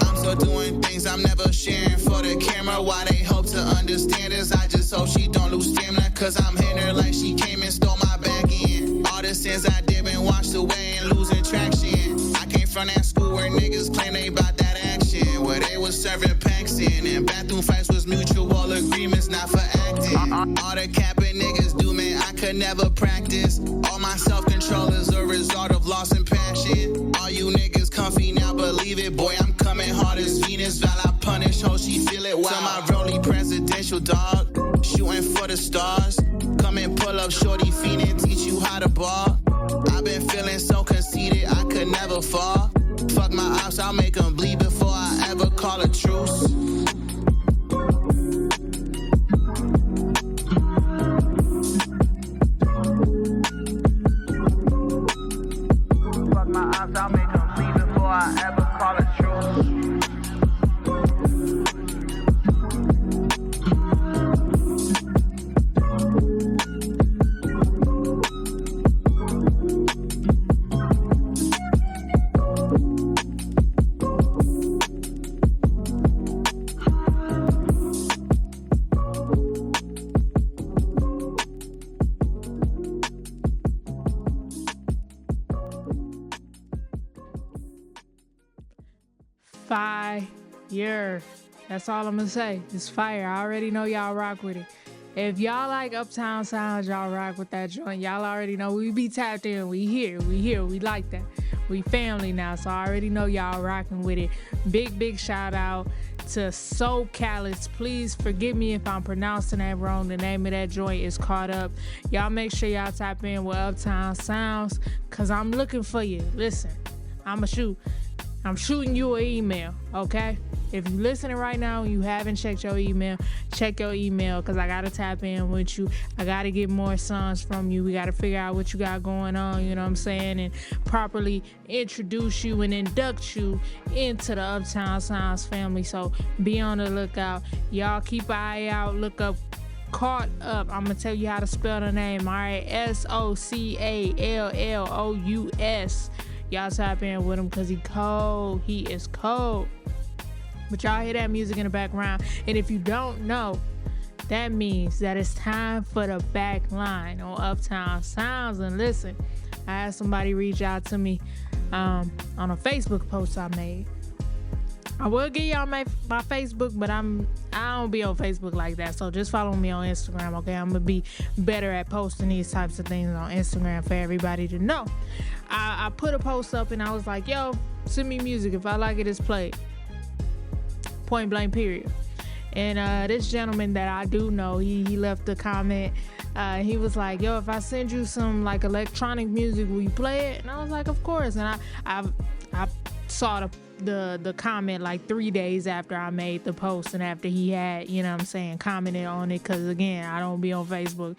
I'm still doing things I'm never sharing for the camera. Why they hope to understand is I just hope she don't lose stamina. Cause I'm hitting her like she came and stole my back in. All the sins I did been washed away and losing traction. I came from that school where niggas claim they bout that action. Where they was serving packs in and bathroom fights was mutual agreements, not for acting. All the capping niggas do, man, I could never practice. All my self-control is a result of loss and passion. All you niggas comfy now, believe it, boy, I'm coming hard as Venus. Val I punish, hope she feel it. Wow. To my rolling presidential dog, shooting for the stars. Come and pull up shorty feet and teach you how to ball. I've been feeling so conceited, I could never fall. Fuck my ops, I'll make them bleed before I ever call a truce. Fuck my ops, I'll make them bleed before I ever call a truce. Fire. That's all I'm gonna say. It's fire. I already know y'all rock with it. If y'all like Uptown sounds, y'all rock with that joint. Y'all already know we be tapped in. We here. We like that. We family now, so I already know y'all rocking with it. Big shout out to So Callous. Please forgive me if I'm pronouncing that wrong. The name of that joint is Caught Up. Y'all make sure y'all tap in with Uptown Sounds, cause I'm looking for you. Listen, I'm shooting you an email, okay? If you're listening right now and you haven't checked your email, check your email, because I got to tap in with you. I got to get more songs from you. We got to figure out what you got going on, you know what I'm saying, and properly introduce you and induct you into the Uptown Sounds family. So be on the lookout. Y'all keep an eye out. Look up Caught Up. I'm going to tell you how to spell the name, all right? SOCALLOUS. Y'all tap in with him because he cold. He is cold. But y'all hear that music in the background. And if you don't know, that means that it's time for the back line on Uptown Sounds. And listen, I had somebody reach out to me on a Facebook post I made. I will give y'all my Facebook, but I don't be on Facebook like that. So just follow me on Instagram, okay? I'm going to be better at posting these types of things on Instagram for everybody to know. I put a post up and I was like, yo, send me music. If I like it, it's played. Point blank, period. And this gentleman that I do know, he left a comment. He was like, yo, if I send you some like electronic music, will you play it? And I was like, of course. And I saw the comment like 3 days after I made the post and after he had, you know what I'm saying, commented on it, because again, I don't be on Facebook.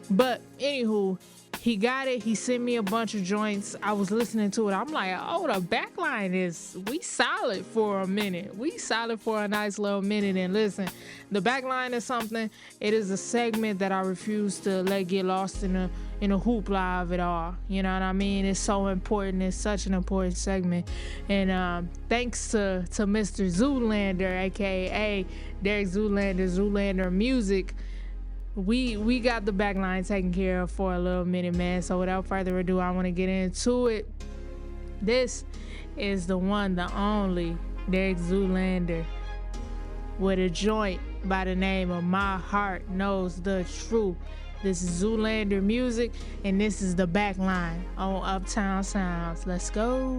But anywho, he got it. He sent me a bunch of joints. I was listening to it. I'm like, oh, the backline we solid for a minute. We solid for a nice little minute. And listen, the backline is something. It is a segment that I refuse to let get lost in the hoopla of it all. You know what I mean? It's so important. It's such an important segment. And thanks to Mr. Zoolander, aka Derek Zoolander, Zoolander Music, we got the back line taken care of for a little minute, man. So without further ado, I want to get into it. This is the one, the only Derek Zoolander with a joint by the name of My Heart Knows the Truth. This is Zoolander music, and this is the back line on Uptown Sounds. Let's go.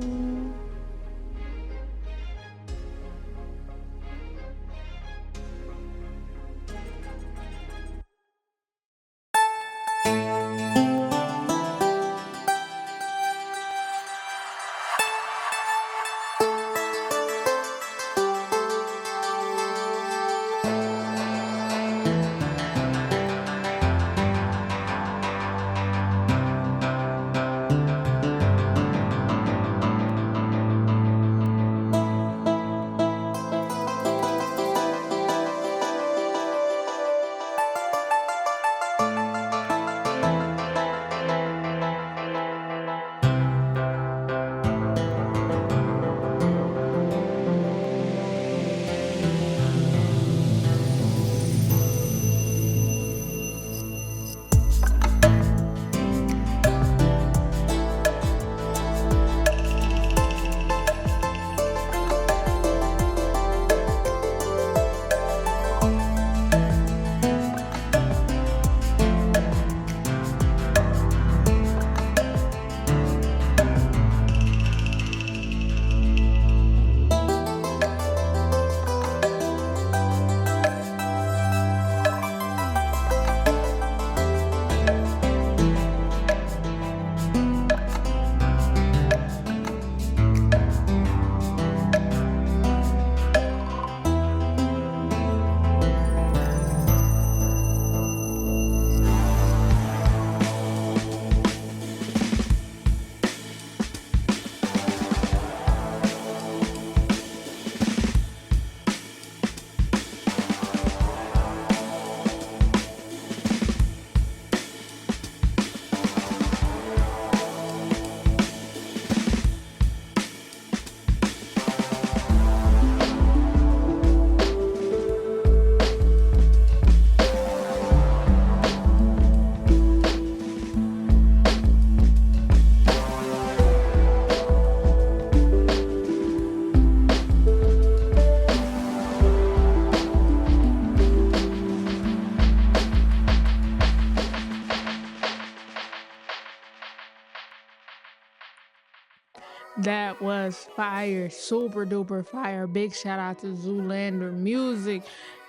That was fire, super duper fire. Big shout out to Zoolander music.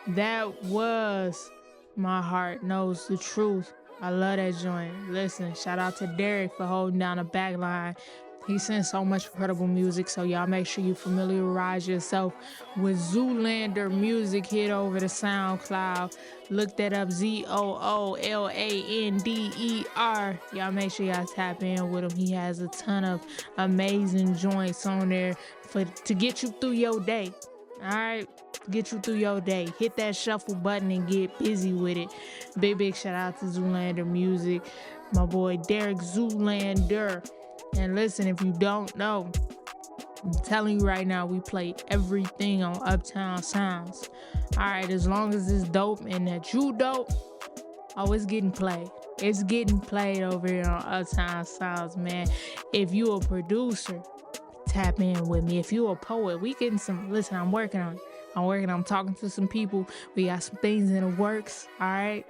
That was My Heart Knows the Truth. I love that joint. Listen, shout out to Derek for holding down the back line. He sends so much incredible music, so y'all make sure you familiarize yourself with Zoolander music. Hit over to SoundCloud. Look that up, ZOOLANDER. Y'all make sure y'all tap in with him. He has a ton of amazing joints on there to get you through your day. All right, get you through your day. Hit that shuffle button and get busy with it. Big shout out to Zoolander music. My boy Derek Zoolander. And listen, if you don't know, I'm telling you right now, we play everything on Uptown Sounds. All right, as long as it's dope and that you dope, oh, it's getting played. It's getting played over here on Uptown Sounds, man. If you a producer, tap in with me. If you a poet, we getting some. Listen, I'm working on it. I'm talking to some people. We got some things in the works. All right,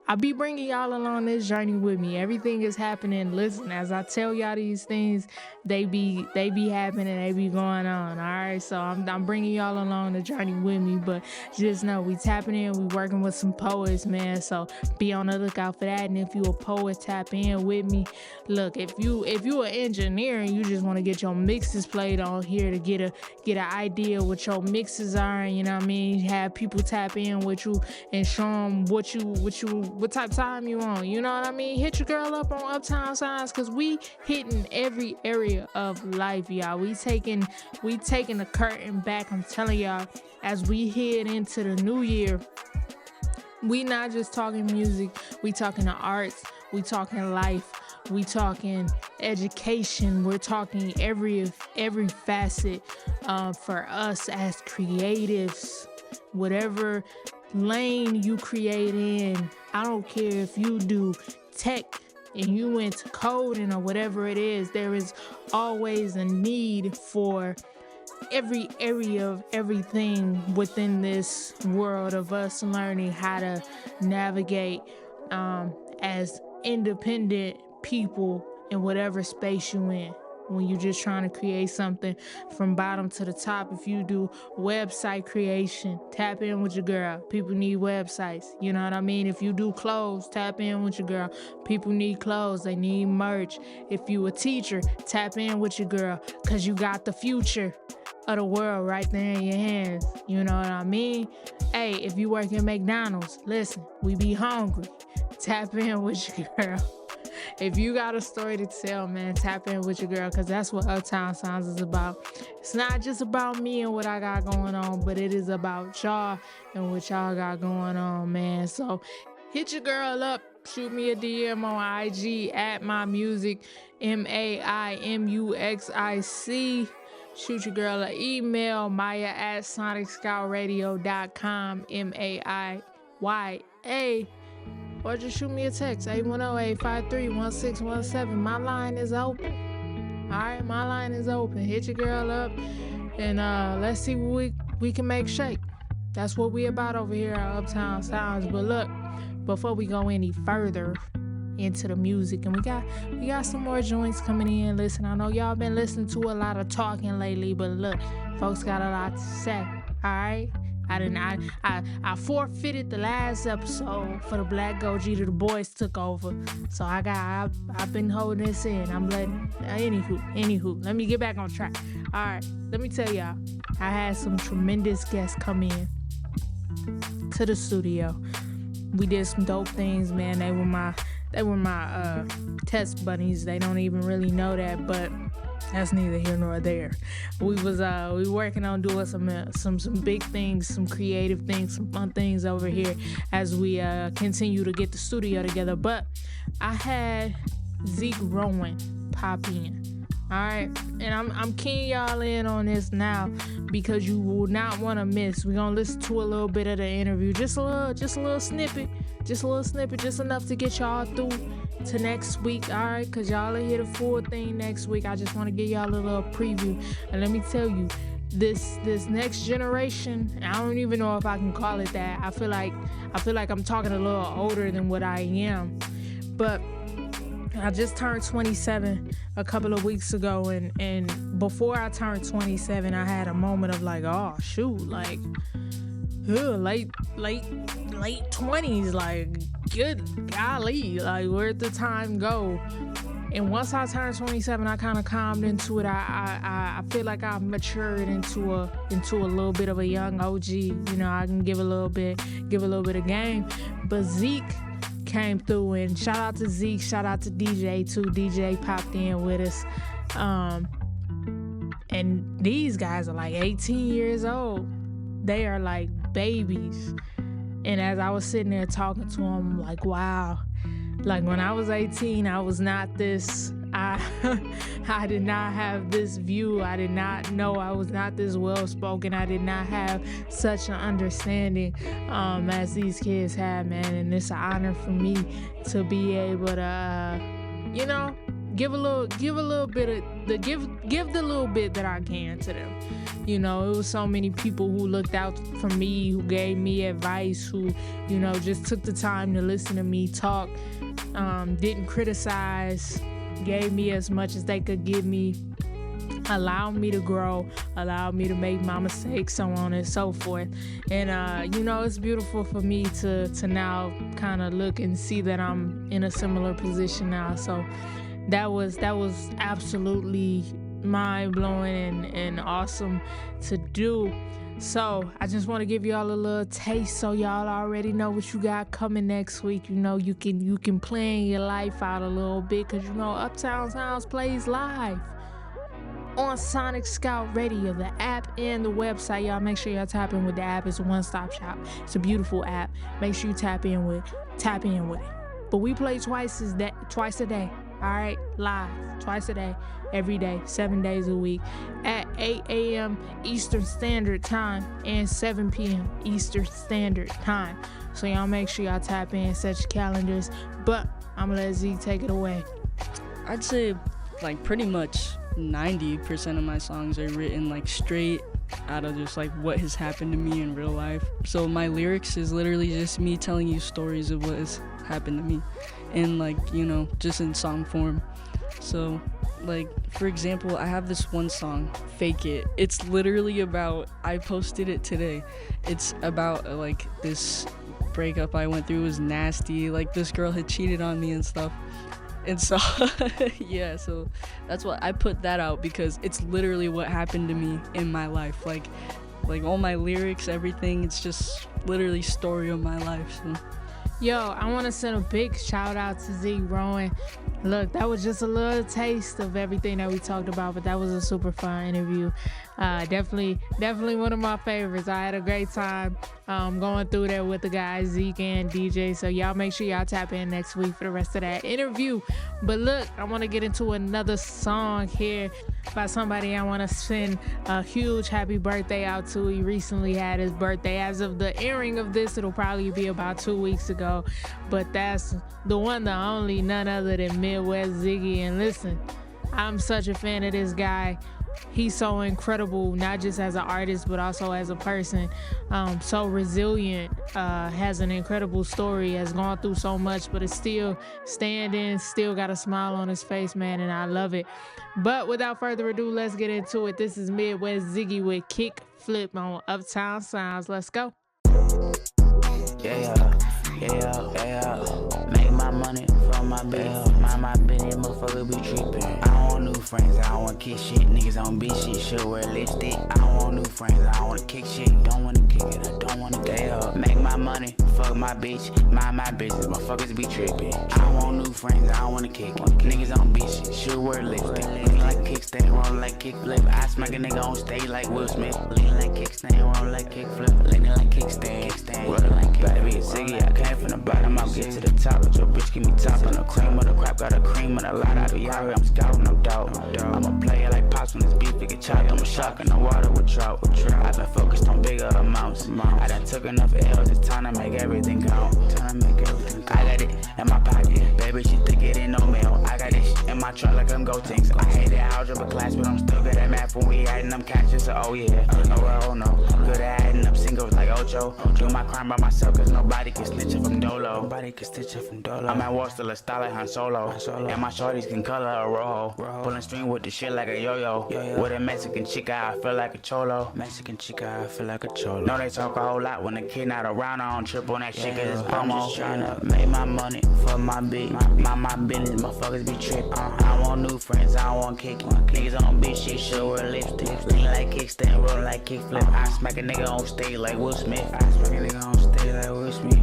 I'll be bringing y'all along this journey with me. Everything is happening. Listen, as I tell y'all these things, they be happening. They be going on. All right, so I'm bringing y'all along the journey with me. But just know we tapping in. We working with some poets, man. So be on the lookout for that. And if you a poet, tap in with me. Look, if you an engineer and you just want to get your mixes played on here to get an idea what your mixes are, and you know what I mean, have people tap in with you and show them what type of time you on, you know what I mean? Hit your girl up on Uptown Sounds, because we hitting every area of life, y'all. We taking the curtain back. I'm telling y'all, as we head into the new year, we not just talking music, we talking the arts, we talking life, we talking education, we're talking every facet for us as creatives. Whatever lane you create in. I don't care if you do tech and you went to coding or whatever it is, there is always a need for every area of everything within this world of us learning how to navigate as independent people in whatever space you in. When you're just trying to create something from bottom to the top, if you do website creation, tap in with your girl. People need websites. You know what I mean? If you do clothes, tap in with your girl. People need clothes. They need merch. If you a teacher, tap in with your girl, because you got the future of the world right there in your hands. You know what I mean? Hey, if you work at McDonald's, listen, we be hungry. Tap in with your girl. If you got a story to tell, man, tap in with your girl, because that's what Uptown Sounds is about. It's not just about me and what I got going on, but it is about y'all and what y'all got going on, man. So hit your girl up. Shoot me a DM on IG at Maimuxic, MAIMUXIC. Shoot your girl an email, maya@sonicscoutradio.com, MAIYA. Or just shoot me a text, 810-853-1617. My line is open. All right, my line is open. Hit your girl up, and let's see what we can make shake. That's what we about over here at Uptown Sounds. But look, before we go any further into the music, and we got some more joints coming in. Listen, I know y'all been listening to a lot of talking lately, but look, folks got a lot to say. All right. I forfeited the last episode for the Black Gogeta. The boys took over, so I've been holding this in. I'm letting anywho. Let me get back on track. All right, let me tell y'all, I had some tremendous guests come in to the studio. We did some dope things, man. They were my test buddies. They don't even really know that, but that's neither here nor there. We working on doing some big things, some creative things, some fun things over here as we continue to get the studio together. But I had Zeke Rowan pop in. All right, and I'm keying y'all in on this now because you will not want to miss. We're gonna listen to a little bit of the interview, just a little snippet, just enough to get y'all through to next week. All right, because y'all will hear the full thing next week. I just want to give y'all a little preview, and let me tell you, this next generation, I don't even know if I can call it that. I feel like I'm talking a little older than what I am, but I just turned 27 a couple of weeks ago, and before I turned 27, I had a moment of like, oh shoot, like late 20s, like good golly, like where'd the time go? And once I turned 27, I kind of calmed into it. I feel like I've matured into a little bit of a young OG. You know, I can give a little bit of game. But Zeke came through, and shout out to Zeke, shout out to DJ too. DJ popped in with us. And these guys are like 18 years old. They are like babies. And as I was sitting there talking to them, I'm like, wow. Like when I was 18, I was not this. I did not have this view. I did not know. I was not this well-spoken. I did not have such an understanding as these kids have, man. And it's an honor for me to be able to, give the little bit that I can to them. You know, it was so many people who looked out for me, who gave me advice, who, just took the time to listen to me talk, didn't criticize, gave me as much as they could give me, allowed me to grow, allowed me to make my mistakes, so on and so forth. And, it's beautiful for me to now kind of look and see that I'm in a similar position now. So that was absolutely mind-blowing and awesome to do. So I just want to give y'all a little taste so y'all already know what you got coming next week. You can plan your life out a little bit, because Uptown Sounds plays live on Sonic Scout Radio, the app and the website. Y'all make sure y'all tap in with the app. It's a one-stop shop. It's a beautiful app. Make sure you tap in with it. But we play twice a day. All all right? Live, twice a day, every day, 7 days a week, at 8 a.m. Eastern Standard Time and 7 p.m. Eastern Standard Time. So y'all make sure y'all tap in, set your calendars. But I'm gonna let Z take it away. I'd say like pretty much 90% of my songs are written like straight out of just like what has happened to me in real life. So my lyrics is literally just me telling you stories of what has happened to me, and like, you know, just in song form. So like, for example, I have this one song, Fake It. It's literally about, I posted it today. It's about like this breakup I went through was nasty. Like this girl had cheated on me and stuff. And so, yeah, so that's what I put that out, because it's literally what happened to me in my life. Like all my lyrics, everything, it's just literally story of my life. So. Yo, I want to send a big shout out to Z Rowan. Look, that was just a little taste of everything that we talked about, but that was a super fun interview. Definitely one of my favorites. I had a great time going through there with the guys, Zeke and DJ. So y'all make sure y'all tap in next week for the rest of that interview. But look, I want to get into another song here by somebody I want to send a huge happy birthday out to. He recently had his birthday. As of the airing of this, it'll probably be about 2 weeks ago. But that's the one, the only, none other than Midwest Ziggy. And listen, I'm such a fan of this guy. He's so incredible, not just as an artist, but also as a person. So resilient, has an incredible story, has gone through so much, but is still standing, still got a smile on his face, man, and I love it. But without further ado, let's get into it. This is Midwest Ziggy with Kick Flip on Uptown Sounds. Let's go. Yeah. Make my money from my bills. Mind my business, motherfucker be trippin'. I don't want new friends, I don't wanna kick shit. Niggas on bitch shit, should wear lipstick. I don't want new friends, I don't wanna kick shit. Don't wanna kick it, I don't wanna get up. Make my money, fuck my bitch. Mind my business, motherfuckers be trippin'. I don't want new friends, I don't wanna kick it. Niggas on bitch shit, should wear lipstick. Lean like kickstand, roll like kickflip. I smack a nigga on stage like Will Smith. Lean like kickstand, roll like kickflip. Lean like kickstand, roll like kickflip. Baby, it's Ziggy, I came from the bottom, I'll get to the top. But your bitch give me top on the cream of the crap, got a cream and a lot. I be out, I'm scouting, no doubt. I'm a player like Pops when this beef get chopped. I'm a shock in the water with trout. I've been focused on bigger amounts. I done took enough L's, it's time to make everything count. I got it in my pocket, baby, she think it ain't no mail. I got this shit in my trunk like I'm Gotenks. I hated algebra class, but I'm still good at math when we adding them catches. So oh yeah, oh no, good at adding up singles like Ocho. Do my crime by myself, cause nobody can snitch it from Dolo. I'm at war still a style like Han Solo. And my shorties can color a rojo. Pulling string with the shit like a yo-yo. With a Mexican chica, I feel like a cholo. Know they talk a whole lot when the kid not around. I don't trip on that shit cause it's promo. I'm just tryna make my money for my beat. My business, motherfuckers be trippin'. I want new friends, I don't want kick. Niggas on bitch shit, should wear lipstick. Lean like kickstand, roll like kickflip. I smack a nigga on stage like Will Smith.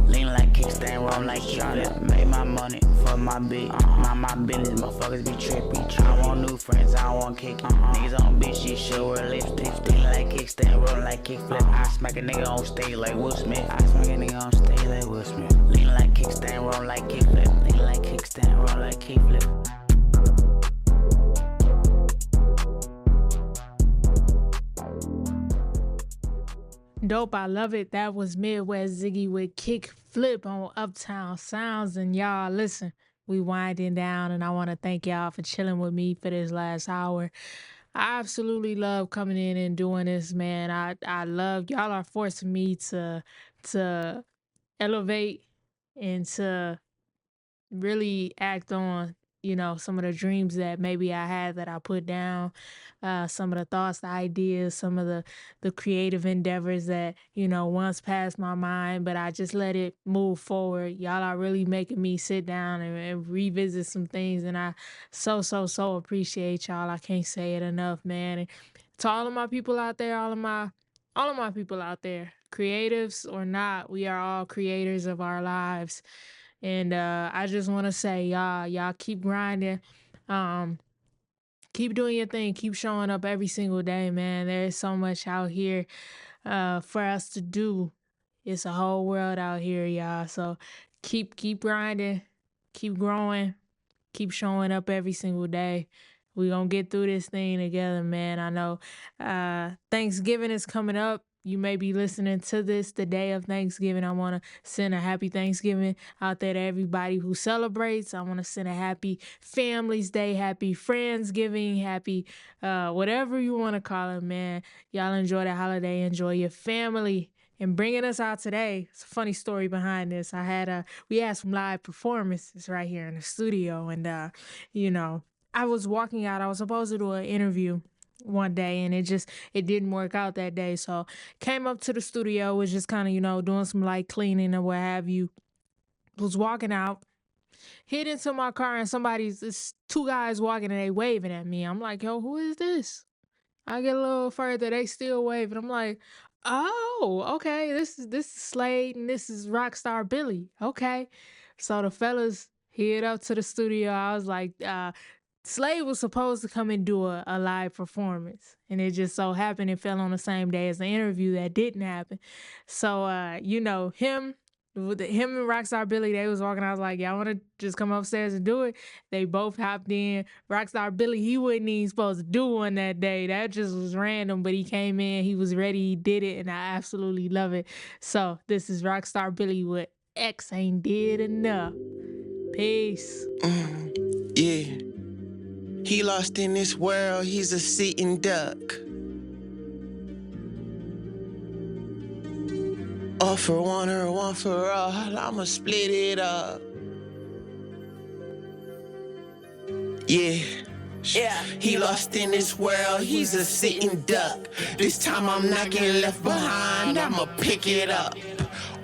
Lean like kickstand, roll like kickflip. Make my money for my beat. My business, motherfuckers be trippin'. I want new friends, I don't want kick. Niggas on bitch shit, should wear lipstick. Lean like kickstand, roll like kickflip. I smack a nigga on stage like Will Smith. Lean like kickstand, roll like kickflip. Lean like kickstand, roll like kickflip. Dope, I love it. That was Midwest Ziggy with Kick Flip on Uptown Sounds. And y'all, listen, we winding down, and I want to thank y'all for chilling with me for this last hour. I absolutely love coming in and doing this, man. I love y'all are forcing me to elevate and to really act on, some of the dreams that maybe I had that I put down, some of the thoughts, the ideas, some of the creative endeavors that, once passed my mind, but I just let it move forward. Y'all are really making me sit down and revisit some things, and I so appreciate y'all. I can't say it enough, man. And to all of my people out there, all of my people out there, creatives or not, we are all creators of our lives. And I just want to say, y'all keep grinding. Keep doing your thing. Keep showing up every single day, man. There's so much out here for us to do. It's a whole world out here, y'all. So keep grinding, keep growing, Keep showing up every single day. We gonna get through this thing together, man. I know Thanksgiving is coming up. You may be listening to this the day of Thanksgiving. I want to send a happy Thanksgiving out there to everybody who celebrates. I want to send a happy Families Day, happy Friendsgiving, happy whatever you want to call it, man. Y'all enjoy the holiday. Enjoy your family. And bringing us out today, it's a funny story behind this. We had some live performances right here in the studio. And, I was walking out. I was supposed to do an interview one day, and it didn't work out that day. So came up to the studio, was just kind of, doing some light cleaning or what have you. Was walking out, hit into my car, and it's two guys walking, and they waving at me. I'm like, yo, who is this? I get a little further, they still waving. I'm like, oh, okay, this is Slade, and this is Rockstar Billy. Okay. So the fellas hit up to the studio. I was like, Slade was supposed to come and do a live performance, and it just so happened it fell on the same day as the interview that didn't happen. So, him and Rockstar Billy, they was walking. I was like, y'all want to just come upstairs and do it? They both hopped in. Rockstar Billy, he wasn't even supposed to do one that day. That just was random, but he came in, he was ready, he did it, and I absolutely love it. So this is Rockstar Billy with X Ain't Did Enough. Peace. Yeah. He lost in this world, he's a sitting duck. All for one or one for all, I'ma split it up. Yeah. He lost in this world, he's a sitting duck. This time I'm not getting left behind, I'ma pick it up.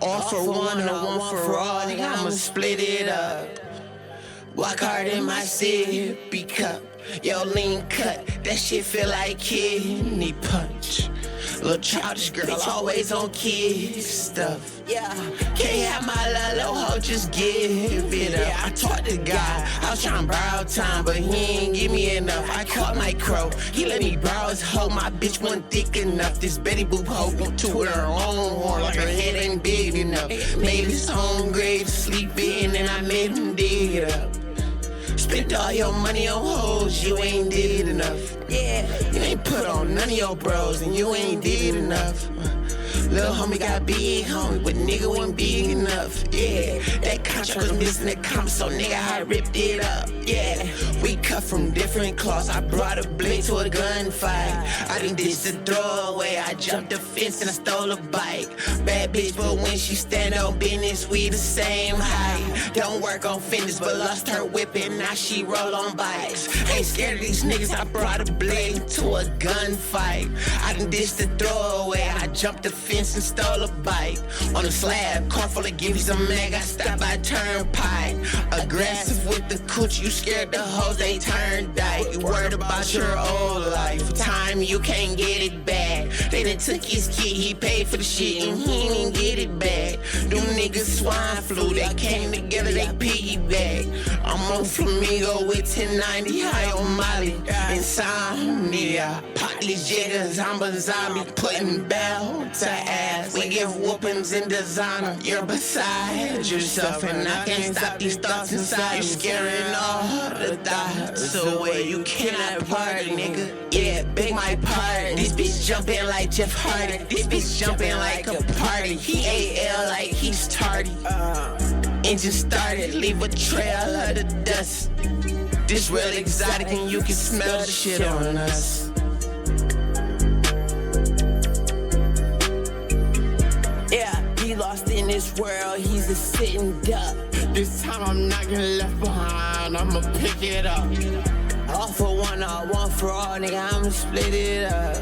All for one or one for all, I'ma split it up. Walk hard in my sippy cup. Yo, lean cut, that shit feel like kidney punch. Little childish girl, always on kid stuff. Yeah, can't have my little hoe, just give it up. I talked to God, I was trying to borrow time, but he ain't give me enough. I caught my crow, he let me borrow his hoe. My bitch wasn't thick enough. This Betty Boop hoe went to her own horn like her head ain't big enough. Made his own grave to sleep in, and I made him dig it up. Spent all your money on hoes, you ain't did enough. Yeah, you ain't put on none of your bros, and you ain't did enough. Little homie got big homie, but nigga wasn't big enough. Yeah, that contract was missing the comment, so nigga I ripped it up. Yeah, we cut from different cloths. I brought a blade to a gunfight. I done ditched the throwaway. I jumped the fence and I stole a bike. Bad bitch, but when she stand on business, we the same height. Don't work on fitness, but lost her whipping. Now she roll on bikes. Ain't scared of these niggas. I brought a blade to a gunfight. I done ditched the throwaway. I jumped the fence and stole a bike. On a slab, car full of gifts, a man got stopped by turnpike. Aggressive with the cooch, you scared the hoes, they turned dyke. You worried about your old life. Time you can't get it back. They done took his kid, he paid for the shit and he didn't get it back. Them niggas swine flu, they came together, they piggyback. I'm on Flamingo with 1090, high on Molly. Insomnia, pop these jiggers, I'm a zombie, putting bell to ass. We give whoopings in designer. You're beside yourself, and I can't stop these thoughts inside. You're scaring all the thoughts away. You cannot party, nigga. Yeah, beg my pardon. This bitch jumping like Jeff Hardy. This bitch jumping like a party. He AL like he's tardy. Engine started, leave a trail of the dust. This real exotic, and you can smell the shit on us. He lost in this world, he's a sitting duck. This time I'm not getting left behind, I'ma pick it up. All for one, all one for all, nigga, I'ma split it up.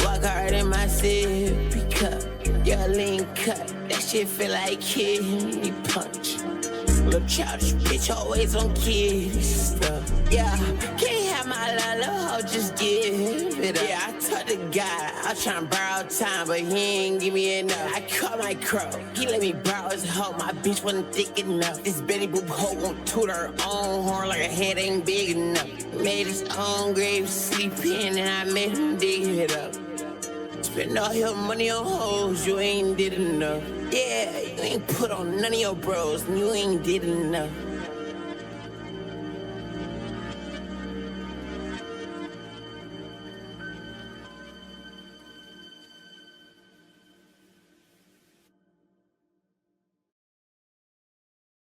Walk hard in my sippy cup, yeah, lean cut. That shit feel like kidney punch. Little childish bitch, always on kid stuff. Yeah, can't have my little hoe, just give it up. Yeah, I told the guy, I was trying to borrow time, but he ain't give me enough. I caught my crow, he let me borrow his hoe. My bitch wasn't thick enough. This Betty Boop hoe won't toot her own horn like her head ain't big enough. Made his own grave to sleep in, and I made him dig it up. Spend all your money on hoes, you ain't did enough. Yeah, you ain't put on none of your bros, and you ain't did enough.